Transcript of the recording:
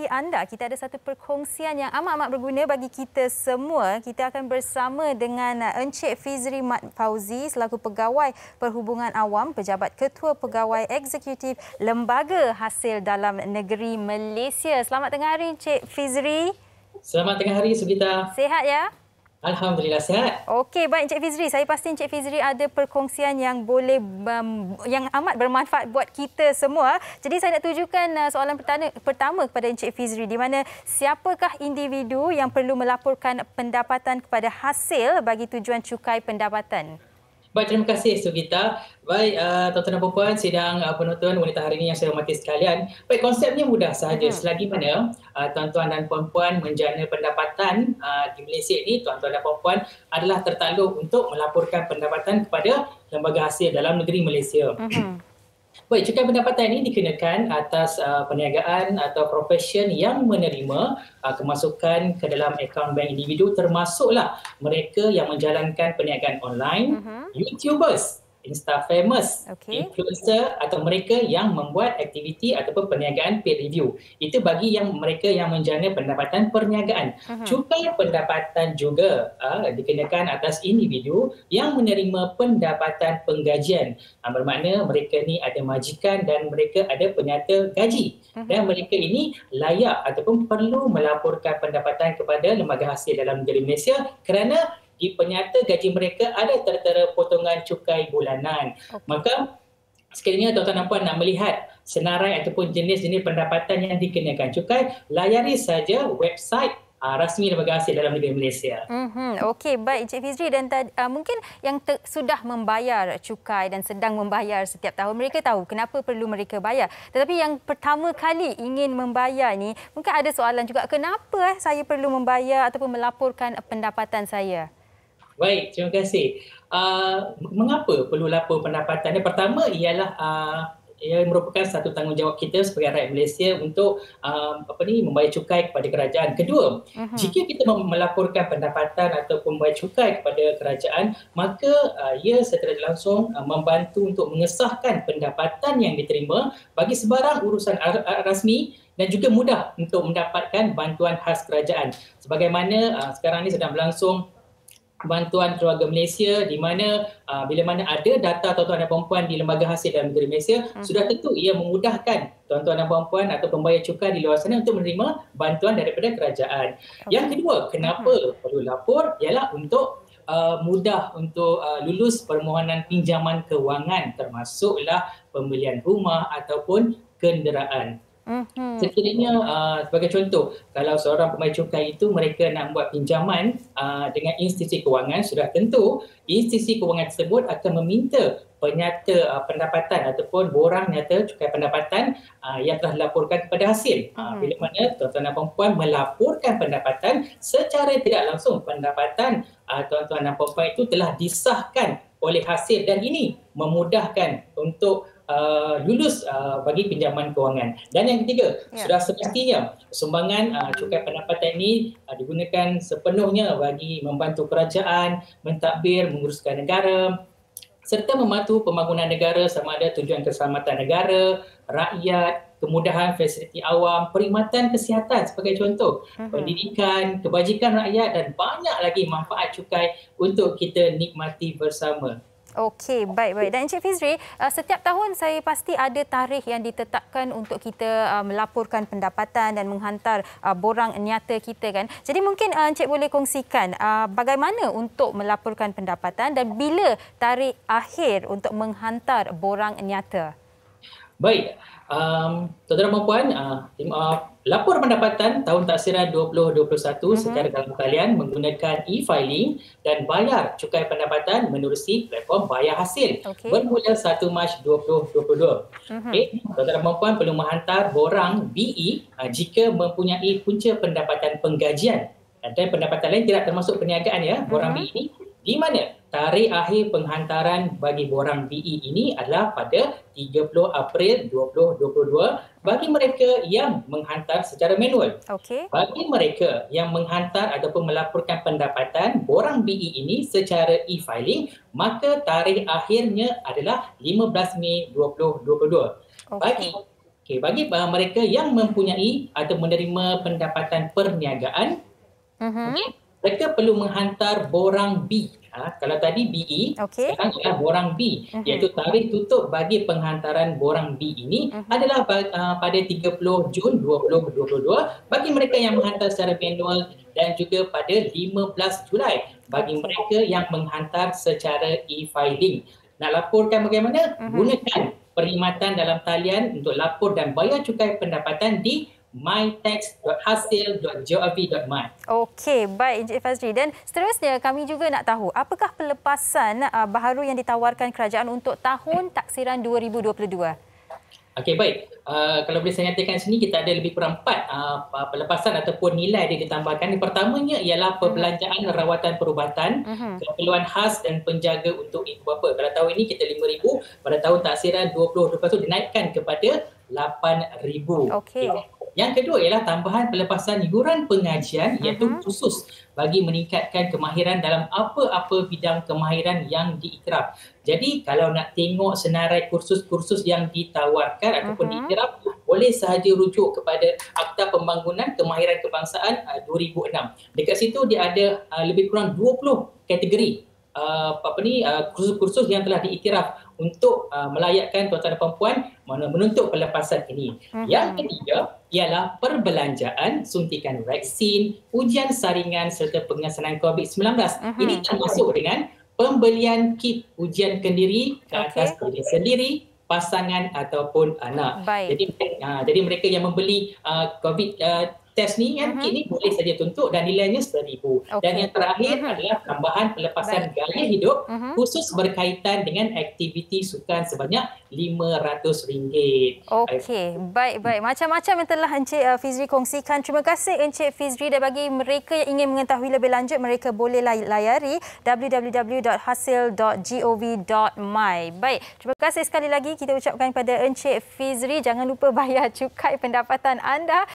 anda, kita ada satu perkongsian yang amat-amat berguna bagi kita semua. Kita akan bersama dengan Encik Fizri Mat Fauzi selaku Pegawai Perhubungan Awam, Pejabat Ketua Pegawai Eksekutif Lembaga Hasil Dalam Negeri Malaysia. Selamat tengah hari Encik Fizri. Selamat tengah hari Sugita. Sihat ya? Alhamdulillah sihat. Okey, baik Encik Fizri. Saya pasti Encik Fizri ada perkongsian yang boleh yang amat bermanfaat buat kita semua. Jadi saya nak tujukan soalan pertama kepada Encik Fizri, di mana siapakah individu yang perlu melaporkan pendapatan kepada hasil bagi tujuan cukai pendapatan? Baik, terima kasih Sugita. Baik, tuan-tuan dan puan, sidang penonton wanita hari ini yang saya hormati sekalian. Baik, konsepnya mudah sahaja. Selagi mana tuan-tuan dan puan-puan menjana pendapatan di Malaysia ini, tuan-tuan dan puan-puan adalah tertakluk untuk melaporkan pendapatan kepada Lembaga Hasil Dalam Negeri Malaysia. Baik, cukai pendapatan ini dikenakan atas perniagaan atau profession yang menerima kemasukan ke dalam akaun bank individu, termasuklah mereka yang menjalankan perniagaan online, YouTubers, Insta-famous, influencer atau mereka yang membuat aktiviti ataupun perniagaan paid review. Itu bagi mereka yang menjana pendapatan perniagaan. Cukai pendapatan juga dikenakan atas individu yang menerima pendapatan penggajian. Bermakna mereka ni ada majikan dan mereka ada penyata gaji. Dan mereka ini layak ataupun perlu melaporkan pendapatan kepada Lembaga Hasil Dalam Negeri Malaysia kerana di penyata gaji mereka ada tertera potongan cukai bulanan. Maka sekiranya tuan-tuan dan puan nak melihat senarai ataupun jenis-jenis pendapatan yang dikenakan cukai, layari saja website rasmi Lembaga Hasil Dalam Negeri Malaysia. Okey, baik Encik Fizri, dan mungkin yang sudah membayar cukai dan sedang membayar setiap tahun, mereka tahu kenapa perlu mereka bayar. Tetapi yang pertama kali ingin membayar ni, mungkin ada soalan juga, kenapa saya perlu membayar ataupun melaporkan pendapatan saya? Baik, terima kasih. Mengapa perlu lapor pendapatan? Yang pertama ialah ia merupakan satu tanggungjawab kita sebagai rakyat Malaysia untuk membayar cukai kepada kerajaan. Kedua, jika kita melaporkan pendapatan ataupun membayar cukai kepada kerajaan, maka ia secara langsung membantu untuk mengesahkan pendapatan yang diterima bagi sebarang urusan rasmi dan juga mudah untuk mendapatkan bantuan khas kerajaan. Sebagaimana sekarang ini sedang berlangsung bantuan keluarga Malaysia, di mana bila mana ada data tuan-tuan dan puan-puan di Lembaga Hasil Dalam Negeri Malaysia, sudah tentu ia memudahkan tuan-tuan dan puan-puan atau pembayar cukai di luar sana untuk menerima bantuan daripada kerajaan. Yang kedua, kenapa perlu lapor ialah untuk mudah untuk lulus permohonan pinjaman kewangan, termasuklah pembelian rumah ataupun kenderaan. Sekiranya sebagai contoh, kalau seorang pembayar cukai itu mereka nak buat pinjaman dengan institusi kewangan, sudah tentu institusi kewangan tersebut akan meminta penyata pendapatan ataupun borang nyata cukai pendapatan yang telah dilaporkan kepada hasil. Bila mana tuan-tuan dan puan-puan melaporkan pendapatan secara tidak langsung, pendapatan tuan-tuan dan puan-puan itu telah disahkan oleh hasil, dan ini memudahkan untuk lulus bagi pinjaman kewangan. Dan yang ketiga, sudah semestinya sumbangan cukai pendapatan ini digunakan sepenuhnya bagi membantu kerajaan, mentadbir, menguruskan negara serta membantu pembangunan negara, sama ada tujuan keselamatan negara, rakyat, kemudahan fasiliti awam, perkhidmatan kesihatan sebagai contoh, pendidikan, kebajikan rakyat dan banyak lagi manfaat cukai untuk kita nikmati bersama. Okey, baik. Dan Encik Fizri, setiap tahun saya pasti ada tarikh yang ditetapkan untuk kita melaporkan pendapatan dan menghantar borang nyata kita kan. Jadi mungkin Encik boleh kongsikan bagaimana untuk melaporkan pendapatan dan bila tarikh akhir untuk menghantar borang nyata? Baik, tuan-tuan dan puan, lapor pendapatan tahun taksiran 2021 secara dalam talian menggunakan e-filing dan bayar cukai pendapatan menerusi platform bayar hasil bermula 1 Mac 2022. Tuan-tuan dan puan perlu menghantar borang BE jika mempunyai punca pendapatan penggajian dan pendapatan lain tidak termasuk perniagaan ya, borang BE ini, di mana tarikh akhir penghantaran bagi borang BE ini adalah pada 30 April 2022 bagi mereka yang menghantar secara manual. Bagi mereka yang menghantar ataupun melaporkan pendapatan borang BE ini secara e-filing, maka tarikh akhirnya adalah 15 Mei 2022. Bagi Okey, bagi mereka yang mempunyai atau menerima pendapatan perniagaan, okey, mereka perlu menghantar borang B. Kalau tadi BE, Okey. sekarang adalah borang B, iaitu tarikh tutup bagi penghantaran borang B ini adalah pada 30 Jun 2022 bagi mereka yang menghantar secara manual dan juga pada 15 Julai bagi mereka yang menghantar secara e-filing. Nak laporkan bagaimana? Gunakan perkhidmatan dalam talian untuk lapor dan bayar cukai pendapatan di mytax.hasil.gov.my. Okey, baik Encik Fazri. Dan seterusnya kami juga nak tahu apakah pelepasan baharu yang ditawarkan kerajaan untuk tahun taksiran 2022? Okey, baik. Kalau boleh saya nyatakan sini, kita ada lebih kurang 4 pelepasan ataupun nilai yang ditambahkan. Yang pertamanya ialah perbelanjaan rawatan perubatan, keperluan khas dan penjaga untuk ibu bapa. Kalau tahun ini kita RM5,000, pada tahun taksiran 2022 dinaikkan kepada RM8,000. Okey. Yang kedua ialah tambahan pelepasan yuran pengajian iaitu khusus bagi meningkatkan kemahiran dalam apa-apa bidang kemahiran yang diiktiraf. Jadi kalau nak tengok senarai kursus-kursus yang ditawarkan ataupun diiktiraf, boleh sahaja rujuk kepada Akta Pembangunan Kemahiran Kebangsaan 2006. Dekat situ dia ada lebih kurang 20 kategori kursus-kursus yang telah diiktiraf untuk melayakkan tuan-tuan dan puan-puan menuntut pelepasan ini. Yang ketiga ialah perbelanjaan suntikan vaksin, ujian saringan serta pengesanan COVID-19. Ini termasuk dengan pembelian kit ujian kendiri ke atas diri sendiri, pasangan ataupun anak. Jadi mereka yang membeli COVID test ni kan, kit ni boleh saja tuntut dan nilainya RM10,000. Dan yang terakhir adalah tambahan pelepasan gaya hidup khusus berkaitan dengan aktiviti sukan sebanyak RM500. Okey, baik. Macam-macam yang telah Encik Fizri kongsikan. Terima kasih Encik Fizri, dan bagi mereka yang ingin mengetahui lebih lanjut, mereka boleh layari www.hasil.gov.my. Baik, terima kasih sekali lagi kita ucapkan kepada Encik Fizri. Jangan lupa bayar cukai pendapatan anda